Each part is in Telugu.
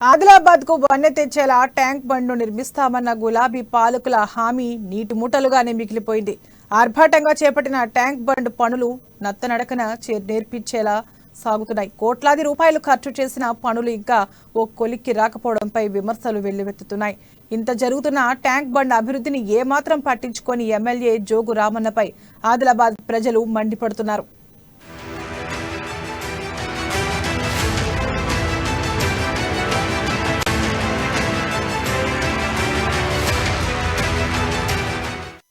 ఆదిలాబాద్ కు వన్నె తెచ్చేలా ట్యాంక్ బండ్ను నిర్మిస్తామన్న గులాబీ పాలకుల హామీ నీటి మూటలుగానే మిగిలిపోయింది. ఆర్భాటంగా చేపట్టిన ట్యాంక్ బండ్ పనులు నత్తనడకన నేర్పించేలా సాగుతున్నాయి. కోట్లాది రూపాయలు ఖర్చు చేసిన పనులు ఇంకా ఓ కొలిక్కి రాకపోవడంపై విమర్శలు వెల్లువెత్తుతున్నాయి. ఇంత జరుగుతున్న ట్యాంక్ బండ్ అభివృద్ధిని ఏమాత్రం పట్టించుకొని ఎమ్మెల్యే జోగు రామన్నపై ఆదిలాబాద్ ప్రజలు మండిపడుతున్నారు.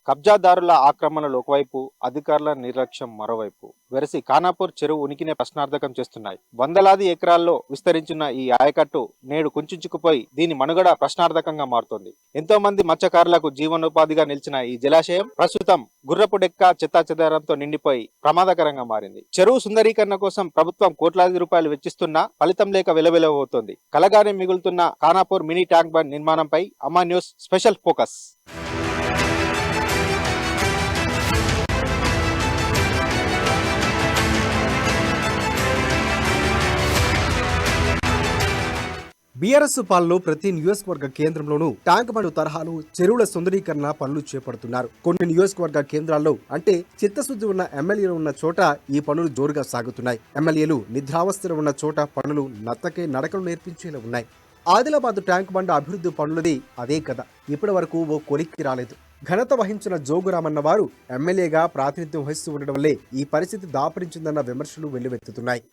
కబ్జాదారుల ఆక్రమణలు ఒకవైపు, అధికారుల నిర్లక్ష్యం మరోవైపు వెరసి ఖానాపూర్ చెరువు ఉనికినే ప్రశ్నార్థకం చేస్తున్నాయి. వందలాది ఎకరాల్లో విస్తరించిన ఈ ఆయకట్టు నేడు కుంచుకుపోయి దీని మనుగడ ప్రశ్నార్థకంగా మారుతోంది. ఎంతో మంది మత్స్యకారులకు జీవనోపాధిగా నిలిచిన ఈ జలాశయం ప్రస్తుతం గుర్రపు డెక్క చెత్తాచెదారంతో నిండిపోయి ప్రమాదకరంగా మారింది. చెరువు సుందరీకరణ కోసం ప్రభుత్వం కోట్లాది రూపాయలు వెచ్చిస్తున్నా ఫలితం లేక వెలవెలబోతోంది. కలగానే మిగులుతున్న ఖానాపూర్ మినీ ట్యాంక్ బండ్ నిర్మాణంపై అమ్మా న్యూస్ స్పెషల్ ఫోకస్. బీఆర్ఎస్ పాలనలో ప్రతి నియోజకవర్గ కేంద్రంలోనూ ట్యాంక్ బండ్ తరహాలు చెరువుల సుందరీకరణ పనులు చేపడుతున్నారు. కొన్ని నియోజకవర్గ కేంద్రాల్లో అంటే చిత్తశుద్ధి ఉన్న ఎమ్మెల్యేలు ఉన్న చోట ఈ పనులు జోరుగా సాగుతున్నాయి. ఎమ్మెల్యేలు నిద్రావస్థలో ఉన్న చోట పనులు నత్తకే నడకలు నేర్పించేలా ఉన్నాయి. ఆదిలాబాద్ ట్యాంక్ బండ్ అభివృద్ధి పనులది అదే కథ. ఇప్పటి వరకు ఓ కొలిక్కి రాలేదు. ఘనత వహించిన జోగురామన్న వారు ఎమ్మెల్యేగా ప్రాతినిధ్యం వహిస్తూ ఉండడం వల్లే ఈ పరిస్థితి దాపరించిందన్న విమర్శలు వెల్లువెత్తుతున్నాయి.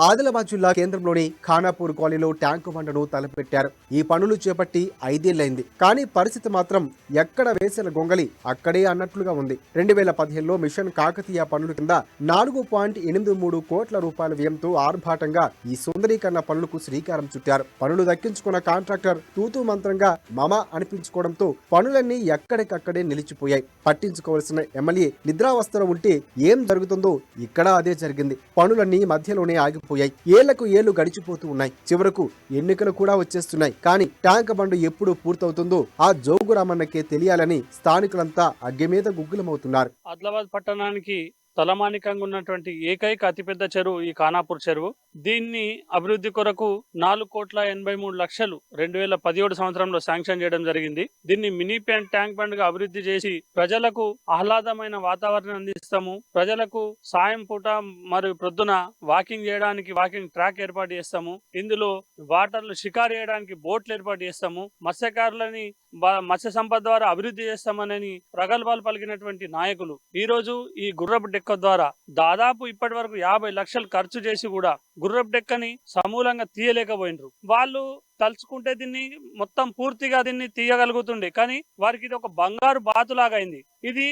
ఆదిలాబాద్ జిల్లా కేంద్రంలోని ఖానాపూర్ కాలనీలో ట్యాంకు బండను తలపెట్టారు. ఈ పనులు చేపట్టి 5 ఏళ్లైంది. కానీ పరిస్థితి మాత్రం ఎక్కడ వేసిన గొంగలి అక్కడే అన్నట్లుగా ఉంది. 2015లో మిషన్ కాకతీయ పనుల కింద 4.83 కోట్ల రూపాయల వ్యయంతో ఆర్భాటంగా ఈ సుందరీకరణ పనులకు శ్రీకారం చుట్టారు. పనులు దక్కించుకున్న కాంట్రాక్టర్ తూతూ మంత్రంగా మమ అనిపించుకోవడంతో పనులన్నీ ఎక్కడికక్కడే నిలిచిపోయాయి. పట్టించుకోవాల్సిన ఎమ్మెల్యే నిద్రావస్థలో ఉంటే ఏం జరుగుతుందో ఇక్కడ అదే జరిగింది. పనులన్నీ మధ్యలోనే ఆగి ఏళ్లకు ఏళ్లు గడిచిపోతూ ఉన్నాయి. చివరకు ఎన్నికలు కూడా వచ్చేస్తున్నాయి. కానీ ట్యాంక్ బండ్ ఎప్పుడు పూర్తవుతుందో ఆ జోగురామన్నకే తెలియాలని స్థానికులంతా అగ్గి మీద గుగ్గులమవుతున్నారు. ఆదిలాబాద్ పట్టణానికి తలమానికంగా ఉన్నటువంటి ఏకైక అతిపెద్ద చెరువు ఈ ఖానాపూర్ చెరువు. దీన్ని అభివృద్ధి కొరకు 4,83,00,000 2017 సంవత్సరంలో శాంక్షన్ చేయడం జరిగింది. దీన్ని మినీ ట్యాంక్ బండ్ గా అభివృద్ధి చేసి ప్రజలకు ఆహ్లాదమైన వాతావరణం అందిస్తాము. ప్రజలకు సాయం పూట మరియు ప్రొద్దున వాకింగ్ చేయడానికి వాకింగ్ ట్రాక్ ఏర్పాటు చేస్తాము. ఇందులో వాటర్లు షికారు చేయడానికి బోట్లు ఏర్పాటు చేస్తాము. మత్స్యకారులని మత్స్య సంపద ద్వారా అభివృద్ధి చేస్తామని ప్రగల్భాలు పలికినటువంటి నాయకులు ఈ రోజు ఈ గుర్రపు డెక్క ద్వారా దాదాపు ఇప్పటి వరకు 50 లక్షలు ఖర్చు చేసి కూడా గుర్రపు డెక్కని సమూలంగా తీయలేకపోయినరు. వాళ్ళు తలుచుకుంటే దీన్ని మొత్తం పూర్తిగా దీన్ని తీయగలుగుతుండే, కానీ వారికి ఇది ఒక బంగారు బాతులాగా అయింది. ఇది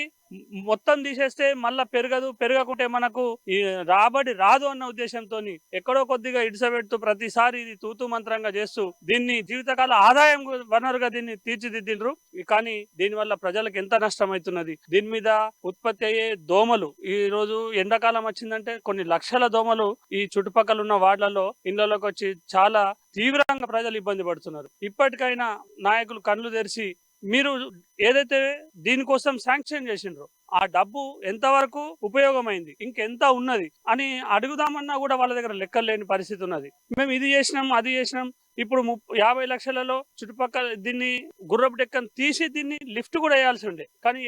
మొత్తం తీసేస్తే మళ్ళా పెరగకుంటే మనకు ఈ రాబడి రాదు అన్న ఉద్దేశంతో ఎక్కడో కొద్దిగా ఇడిసబెడుతూ ప్రతిసారి ఇది తూతూ మంత్రంగా చేస్తూ దీన్ని జీవితకాల ఆదాయం వనరుగా దీన్ని తీర్చిదిద్దిండ్రు. కానీ దీనివల్ల ప్రజలకు ఎంత నష్టం అవుతున్నది. దీని మీద ఉత్పత్తి అయ్యే దోమలు, ఈ రోజు ఎండాకాలం వచ్చిందంటే కొన్ని లక్షల దోమలు ఈ చుట్టుపక్కల ఉన్న వార్డులలో ఇళ్లలోకి వచ్చి చాలా తీవ్రంగా ప్రజలు ఇబ్బంది పడుతున్నారు. ఇప్పటికైనా నాయకులు కళ్ళు తెరిచి మీరు ఏదైతే దీనికోసం శాంక్షన్ చేసిండ్రో ఆ డబ్బు ఎంతవరకు ఉపయోగమైంది, ఇంకెంత ఉన్నది అని అడుగుదామన్నా కూడా వాళ్ళ దగ్గర లెక్కలు లేని పరిస్థితి ఉన్నది. మేము ఇది చేసినాం అది చేసినాం, ఇప్పుడు 50 లక్షలలో చుట్టుపక్కల దీన్ని గుర్రపు డెక్కను తీసి దీన్ని లిఫ్ట్ కూడా వేయాల్సి ఉండే, కానీ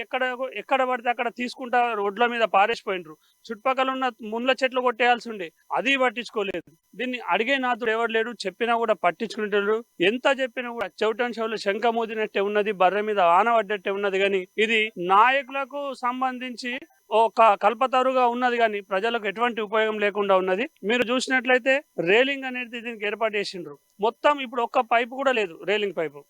ఎక్కడ పడితే అక్కడ తీసుకుంటా రోడ్ల మీద పారేసిపోయినరు. చుట్టుపక్కల ఉన్న ముళ్ళ చెట్లు కొట్టేయాల్సి ఉండే, అది పట్టించుకోలేదు. దీన్ని అడిగే నాతుడు ఎవరు లేడు, చెప్పినా కూడా పట్టించుకునేటోళ్ళు. ఎంత చెప్పినా కూడా చెవిటని చెవులు శంఖ మోదినట్టే ఉన్నది, బర్రె మీద ఆనబడ్డట్టే ఉన్నది. కానీ ఇది నాయకులకు సంబంధించి ఒక కల్పతరుగా ఉన్నది, కానీ ప్రజలకు ఎటువంటి ఉపయోగం లేకుండా ఉన్నది. మీరు చూసినట్లయితే రేలింగ్ అనేది దీనికి ఏర్పాటు చేసిండ్రు. మొత్తం ఇప్పుడు ఒక్క పైపు కూడా లేదు, రేలింగ్ పైపు.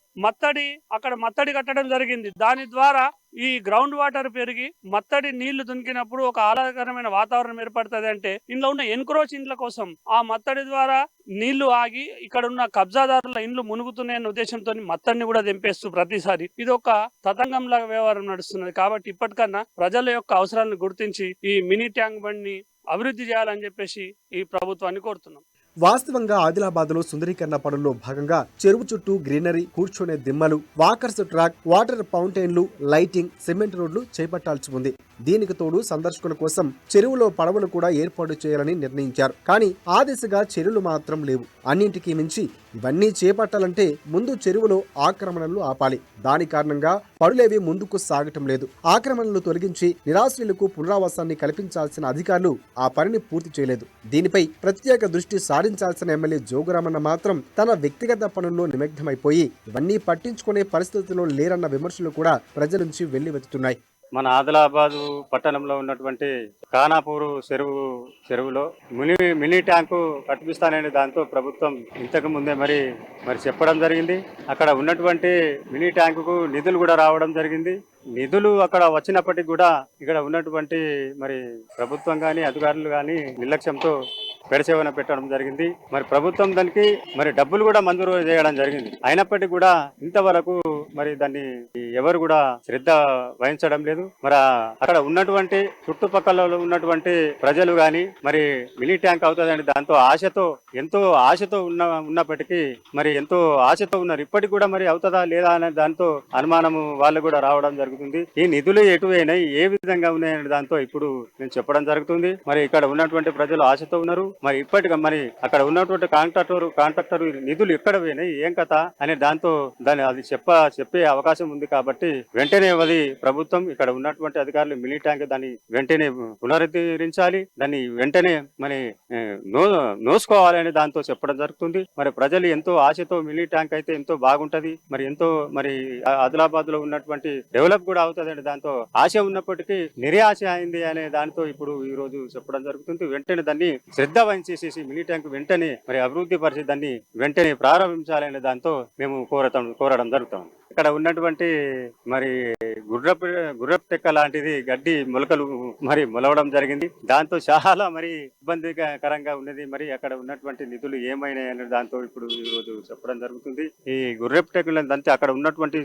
అక్కడ మత్తడి కట్టడం జరిగింది. దాని ద్వారా ఈ గ్రౌండ్ వాటర్ పెరిగి మత్తడి నీళ్లు దునికినప్పుడు ఒక ఆహ్లాదకరమైన వాతావరణం ఏర్పడుతుంది. అంటే ఇంట్లో ఉన్న ఎన్క్రోచ్ ఇండ్ల కోసం ఆ మత్తడి ద్వారా నీళ్లు ఆగి ఇక్కడ ఉన్న కబ్జాదారుల ఇండ్లు మునుగుతున్నాయన్న ఉద్దేశంతో మత్తడిని కూడా తెంపేస్తూ ప్రతిసారి ఇది ఒక తతంగంలాగా వ్యవహారం నడుస్తున్నది. కాబట్టి ఇప్పటికన్నా ప్రజల యొక్క అవసరాలను గుర్తించి ఈ మినీ ట్యాంక్ బండ్ ని అభివృద్ధి చేయాలని చెప్పేసి ఈ ప్రభుత్వాన్ని కోరుతున్నాం. వాస్తవంగా ఆదిలాబాద్లో సుందరీకరణ పనుల్లో భాగంగా చెరువు చుట్టూ గ్రీనరీ, కూర్చునే దిమ్మలు, వాకర్స్ ట్రాక్, వాటర్ ఫౌంటైన్లు, లైటింగ్, సిమెంట్ రోడ్లు చేపట్టాల్సి ఉంది. దీనికి తోడు సందర్శకుల కోసం చెరువులో పడవలు కూడా ఏర్పాటు చేయాలని నిర్ణయించారు. కానీ ఆ దిశగా చర్యలు మాత్రం లేవు. అన్నింటికీ మించి ఇవన్నీ చేపట్టాలంటే ముందు చెరువులో ఆక్రమణలు ఆపాలి. దాని కారణంగా పనులేవి ముందుకు సాగటం లేదు. ఆక్రమణలు తొలగించి నిరాశ్రయులకు పునరావాసాన్ని కల్పించాల్సిన అధికారులు ఆ పనిని పూర్తి చేయలేదు. దీనిపై ప్రత్యేక దృష్టి సారించాల్సిన ఎమ్మెల్యే జోగురామన్న మాత్రం తన వ్యక్తిగత పనుల్లో నిమగ్నమైపోయి ఇవన్నీ పట్టించుకునే పరిస్థితుల్లో లేరన్న విమర్శలు కూడా ప్రజల నుంచి వెల్లువెత్తుతున్నాయి. మన ఆదిలాబాదు పట్టణంలో ఉన్నటువంటి ఖానాపూర్ చెరువులో మినీ ట్యాంకు కట్టిస్తానని దాంతో ప్రభుత్వం ఇంతకు ముందే మరి చెప్పడం జరిగింది. అక్కడ ఉన్నటువంటి మినీ ట్యాంకుకు నిధులు కూడా రావడం జరిగింది. నిధులు అక్కడ వచ్చినప్పటికీ కూడా ఇక్కడ ఉన్నటువంటి మరి ప్రభుత్వం కానీ అధికారులు కానీ నిర్లక్ష్యంతో పెడసేవన పెట్టడం జరిగింది. మరి ప్రభుత్వం దానికి మరి డబ్బులు కూడా మంజూరు చేయడం జరిగింది. అయినప్పటికీ కూడా ఇంతవరకు మరి దాన్ని ఎవరు కూడా శ్రద్ధ వహించడం లేదు. మరి అక్కడ ఉన్నటువంటి చుట్టుపక్కల ఉన్నటువంటి ప్రజలు గాని మరి మినీ ట్యాంక్ అవుతుందని దాంతో ఎంతో ఆశతో ఉన్నప్పటికీ మరి ఎంతో ఆశతో ఉన్నారు. ఇప్పటికి కూడా మరి అవుతుందా లేదా అనే దాంతో అనుమానము వాళ్ళు కూడా రావడం జరుగుతుంది. ఈ నిధులు ఎటువైనాయి, ఏ విధంగా ఉన్నాయనే దాంతో ఇప్పుడు నేను చెప్పడం జరుగుతుంది. మరి ఇక్కడ ఉన్నటువంటి ప్రజలు ఆశతో ఉన్నారు. మరి ఇప్పటిగా మరి అక్కడ ఉన్నటువంటి కాంట్రాక్టర్ నిధులు ఎక్కడ పోయినాయి, ఏం కథ అనే దాంతో అది చెప్పే అవకాశం ఉంది. కాబట్టి వెంటనే అది ప్రభుత్వం ఇక్కడ ఉన్నటువంటి అధికారులు మినీ ట్యాంక్ దాన్ని వెంటనే పునరుద్ధరించాలి, దాన్ని వెంటనే మరి నోసుకోవాలని దాంతో చెప్పడం జరుగుతుంది. మరి ప్రజలు ఎంతో ఆశతో మినీ ట్యాంక్ అయితే ఎంతో బాగుంటది, మరి ఎంతో మరి ఆదిలాబాద్ లో ఉన్నటువంటి డెవలప్ కూడా అవుతుంది. దాంతో ఆశ ఉన్నప్పటికీ నిరాశ అయింది అనే దాంతో ఇప్పుడు ఈ రోజు చెప్పడం జరుగుతుంది. వెంటనే దాన్ని శ్రద్ధ వహించేసేసి మినీ ట్యాంక్ వెంటనే మరి అభివృద్ధి పరిచి దాన్ని వెంటనే ప్రారంభించాలనే దాంతో మేము కోరడం జరుగుతాం. ఇక్కడ ఉన్నటువంటి మరి గుర్రపు తెక్క లాంటిది గడ్డి మొలకలు మరి మొలవడం జరిగింది. దాంతో చాలా మరి ఇబ్బందికరంగా ఉన్నది. మరి అక్కడ ఉన్నటువంటి నిధులు ఏమైనాయి అనే దాంతో ఇప్పుడు ఈ రోజు చెప్పడం జరుగుతుంది. ఈ గుర్రపు తెక్కలంతా అక్కడ ఉన్నటువంటి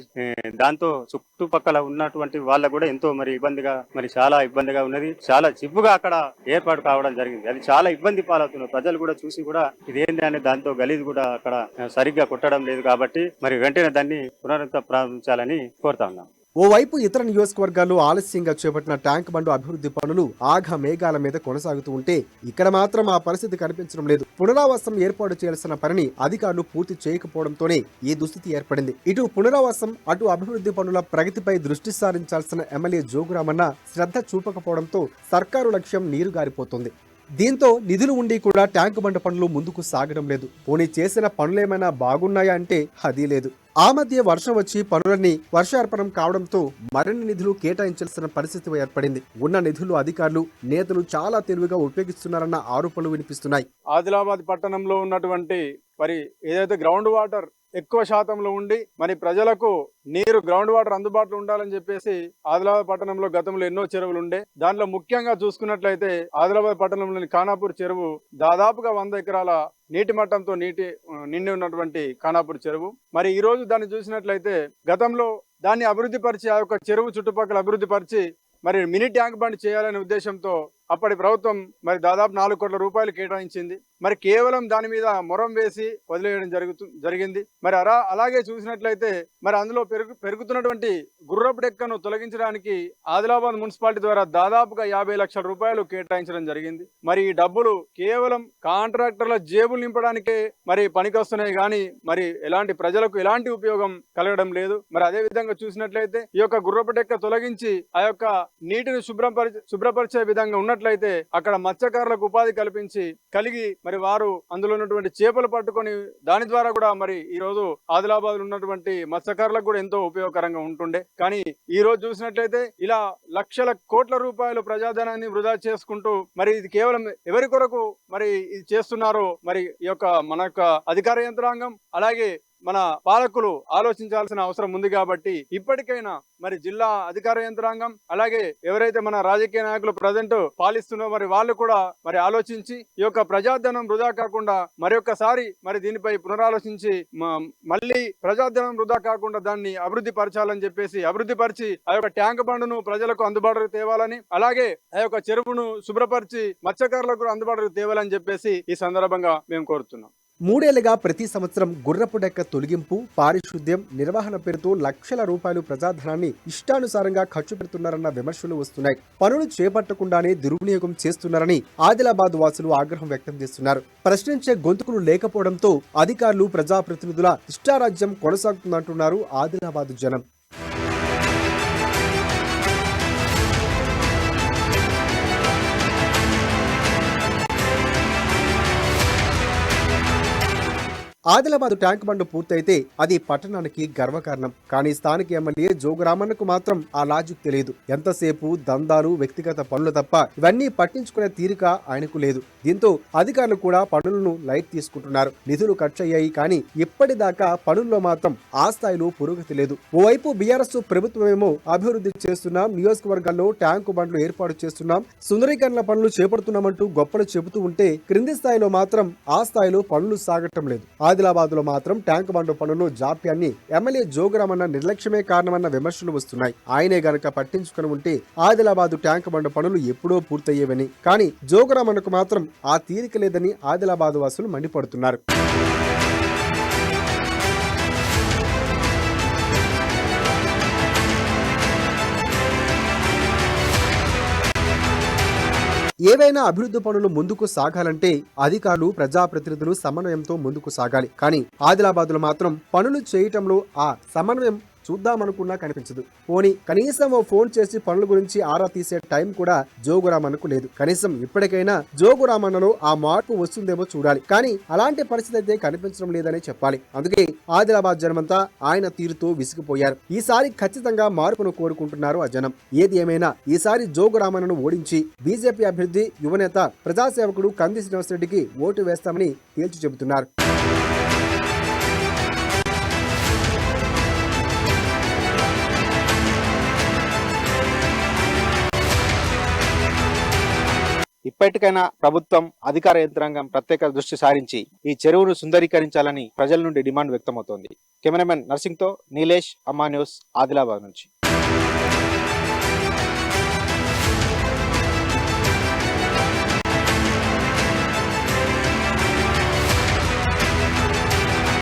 దాంతో చుట్టుపక్కల ఉన్నటువంటి వాళ్ళకు కూడా ఎంతో మరి చాలా ఇబ్బందిగా ఉన్నది. చాలా చిప్పుగా అక్కడ ఏర్పాటు కావడం జరిగింది. అది చాలా ఇబ్బంది పాలవుతున్నారు. ప్రజలు కూడా చూసి కూడా ఇదేంటి అనే దాంతో గలీజ్ కూడా అక్కడ సరిగ్గా కొట్టడం లేదు. కాబట్టి మరి వెంటనే దాన్ని ప్రారంభించాలని కోరుతా ఉన్నాం. ఓవైపు ఇతర నియోజకవర్గాల్లో ఆలస్యంగా చేపట్టిన ట్యాంక్ బండు అభివృద్ధి పనులు ఆఘ మేఘాల మీద కొనసాగుతూ ఉంటే ఇక్కడ మాత్రం ఆ పరిస్థితి కనిపించడం లేదు. పునరావాసం ఏర్పాటు చేయాల్సిన పనిని అధికారులు పూర్తి చేయకపోవడంతోనే ఈ దుస్థితి ఏర్పడింది. ఇటు పునరావాసం, అటు అభివృద్ధి పనుల ప్రగతిపై దృష్టి సారించాల్సిన ఎమ్మెల్యే జోగురామన్న శ్రద్ధ చూపకపోవడంతో సర్కారు లక్ష్యం నీరుగారిపోతుంది. దీంతో నిధులు ఉండి కూడా ట్యాంకు బండ పనులు ముందుకు సాగడం లేదు. పోనీ చేసిన పనులేమైనా బాగున్నాయా అంటే అదీ లేదు. ఆ మధ్య వర్షం వచ్చి పనులన్నీ వర్షార్పణం కావడంతో మరిన్ని నిధులు కేటాయించాల్సిన పరిస్థితి ఏర్పడింది. ఉన్న నిధులు అధికారులు, నేతలు చాలా తెలివిగా ఉపయోగిస్తున్నారన్న ఆరోపణలు వినిపిస్తున్నాయి. ఆదిలాబాద్ పట్టణంలో ఉన్నటువంటి మరి ఏదైతే గ్రౌండ్ వాటర్ ఎక్కువ శాతంలో ఉండి మరి ప్రజలకు నీరు గ్రౌండ్ వాటర్ అందుబాటులో ఉండాలని చెప్పేసి ఆదిలాబాద్ పట్టణంలో గతంలో ఎన్నో చెరువులు ఉండే. దాంట్లో ముఖ్యంగా చూసుకున్నట్లయితే ఆదిలాబాద్ పట్టణంలోని ఖానాపూర్ చెరువు దాదాపుగా 100 ఎకరాల నీటి మట్టంతో నిండి ఉన్నటువంటి ఖానాపూర్ చెరువు. మరి ఈ రోజు దాన్ని చూసినట్లయితే గతంలో దాన్ని అభివృద్ధి పరిచి, ఆ యొక్క చెరువు చుట్టుపక్కల అభివృద్ధి పరిచి మరి మినీ ట్యాంక్ బండ్ చేయాలనే ఉద్దేశంతో అప్పటి ప్రభుత్వం మరి దాదాపు 4 కోట్ల రూపాయలు కేటాయించింది. మరి కేవలం దాని మీద మొరం వేసి వదిలేయడం జరిగింది. మరి అలాగే చూసినట్లయితే మరి అందులో పెరుగుతున్నటువంటి గుర్రపు డెక్కను తొలగించడానికి ఆదిలాబాద్ మున్సిపాలిటీ ద్వారా దాదాపుగా 50 లక్షల రూపాయలు కేటాయించడం జరిగింది. మరి ఈ డబ్బులు కేవలం కాంట్రాక్టర్ల జేబులు నింపడానికే మరి పనికొస్తున్నాయి కానీ మరి ప్రజలకు ఎలాంటి ఉపయోగం కలగడం లేదు. మరి అదే విధంగా చూసినట్లయితే ఈ యొక్క గుర్రపు డెక్క తొలగించి ఆ యొక్క నీటిని శుభ్రపరిచే విధంగా ఉన్నట్లయితే అక్కడ మత్స్యకారులకు ఉపాధి కలిగి మరి వారు అందులో ఉన్నటువంటి చేపలు పట్టుకొని దాని ద్వారా కూడా మరి ఈ రోజు ఆదిలాబాద్ లో ఉన్నటువంటి మత్స్యకారులకు కూడా ఎంతో ఉపయోగకరంగా ఉంటుండే. కానీ ఈ రోజు చూసినట్లయితే ఇలా లక్షల కోట్ల రూపాయలు ప్రజాధనాన్ని వృధా చేసుకుంటూ మరి ఇది కేవలం ఎవరి కొరకు మరి ఇది చేస్తున్నారో మరి ఈ యొక్క మన యొక్క అధికార యంత్రాంగం అలాగే మన పాలకులు ఆలోచించాల్సిన అవసరం ఉంది కాబట్టి ఇప్పటికైనా మరి జిల్లా అధికార యంత్రాంగం అలాగే ఎవరైతే మన రాజకీయ నాయకులు ప్రజెంట్ పాలిస్తున్నారో మరి వాళ్ళు కూడా మరి ఆలోచించి ఈ యొక్క ప్రజాధనం వృధా కాకుండా మరొకసారి మరి దీనిపై పునరాలోచించి మళ్ళీ ప్రజాధనం వృధా కాకుండా దాన్ని అభివృద్ధి పరచాలని చెప్పేసి అభివృద్ధి పరిచి ఆ యొక్క ట్యాంక్ బండును ప్రజలకు అందుబాటులోకి తేవాలని అలాగే ఆ యొక్క చెరువును శుభ్రపరిచి మత్స్యకారులకు అందుబాటులోకి తేవాలని చెప్పేసి ఈ సందర్భంగా మేము కోరుతున్నాం. 3 ఏళ్లుగా ప్రతి సంవత్సరం గుర్రపు డెక్క తొలగింపు, పారిశుద్ధ్యం, నిర్వహణ పేరుతో లక్షల రూపాయలు ప్రజాధనాన్ని ఇష్టానుసారంగా ఖర్చు పెడుతున్నారన్న విమర్శలు వస్తున్నాయి. పనులు చేపట్టకుండానే దుర్వినియోగం చేస్తున్నారని ఆదిలాబాద్ వాసులు ఆగ్రహం వ్యక్తం చేస్తున్నారు. ప్రశ్నించే గొంతుకులు లేకపోవడంతో అధికారులు, ప్రజాప్రతినిధుల ఇష్టారాజ్యం కొనసాగుతుందంటున్నారు ఆదిలాబాద్ జనం. ఆదిలాబాద్ ట్యాంక్ బండ్ పూర్తయితే అది పట్టణానికి గర్వకారణం. కానీ స్థానిక ఎమ్మెల్యే జోగురామన్నకు మాత్రం ఆ లాజిక్ తెలియదు. ఎంతసేపు దందాలు, వ్యక్తిగత పనులు తప్ప ఇవన్నీ పట్టించుకునే తీరిక ఆయనకు లేదు. దీంతో అధికారులు కూడా పనులను లైట్ తీసుకుంటున్నారు. నిధులు ఖర్చు అయ్యాయి కానీ ఇప్పటిదాకా పనుల్లో మాత్రం ఆ స్థాయిలో పురోగతి లేదు. ఓవైపు బీఆర్ఎస్ ప్రభుత్వమేమో అభివృద్ధి చేస్తున్నాం, నియోజకవర్గాల్లో ట్యాంకు బండ్లు ఏర్పాటు చేస్తున్నాం, సుందరీకరణ పనులు చేపడుతున్నామంటూ గొప్పలు చెబుతూ ఉంటే క్రింది స్థాయిలో మాత్రం ఆ స్థాయిలో పనులు సాగటం లేదు. ఆదిలాబాద్ లో మాత్రం ట్యాంక్ బండ్ పనులు జాప్యాన్ని ఎమ్మెల్యే జోగురామన్న నిర్లక్ష్యమే కారణమన్న విమర్శలు వస్తున్నాయి. ఆయనే గనక పట్టించుకుని ఉంటే ఆదిలాబాద్ ట్యాంక్ బండ్ పనులు ఎప్పుడో పూర్తయ్యేవని. కానీ జోగురామన్నకు మాత్రం ఆ తీరిక లేదని ఆదిలాబాద్ వాసులు మండిపడుతున్నారు. ఏవైనా అభివృద్ధి పనులు ముందుకు సాగాలంటే అధికారులు, ప్రజాప్రతినిధులు సమన్వయంతో ముందుకు సాగాలి. కానీ ఆదిలాబాద్లో మాత్రం పనులు చేయటంలో ఆ సమన్వయం చూద్దామనుకున్నా కనిపించదు. పోనీ కనీసం ఓ ఫోన్ చేసి పనుల గురించి ఆరా తీసే టైం కూడా జోగురామన్నకు లేదు. కనీసం ఇప్పటికైనా జోగురామన్నలో ఆ మార్పు వస్తుందేమో చూడాలి. కానీ అలాంటి పరిస్థితి అయితే కనిపించడం లేదనే చెప్పాలి. అందుకే ఆదిలాబాద్ జనమంతా ఆయన తీరుతో విసిగిపోయారు. ఈసారి ఖచ్చితంగా మార్పును కోరుకుంటున్నారు ఆ జనం. ఏది ఏమైనా ఈసారి జోగురామన్నను ఓడించి బీజేపీ అభ్యర్థి, యువనేత, ప్రజాసేవకుడు కంది శ్రీనివాసరెడ్డికి ఓటు వేస్తామని తేల్చి చెబుతున్నారు. ఇప్పటికైనా ప్రభుత్వం, అధికార యంత్రాంగం ప్రత్యేక దృష్టి సారించి ఈ చెరువును సుందరీకరించాలని ప్రజల నుండి డిమాండ్ వ్యక్తమవుతోంది. కెమెరామెన్ నర్సింగ్తో నీలేష్, అమ్మా న్యూస్, ఆదిలాబాద్ నుంచి.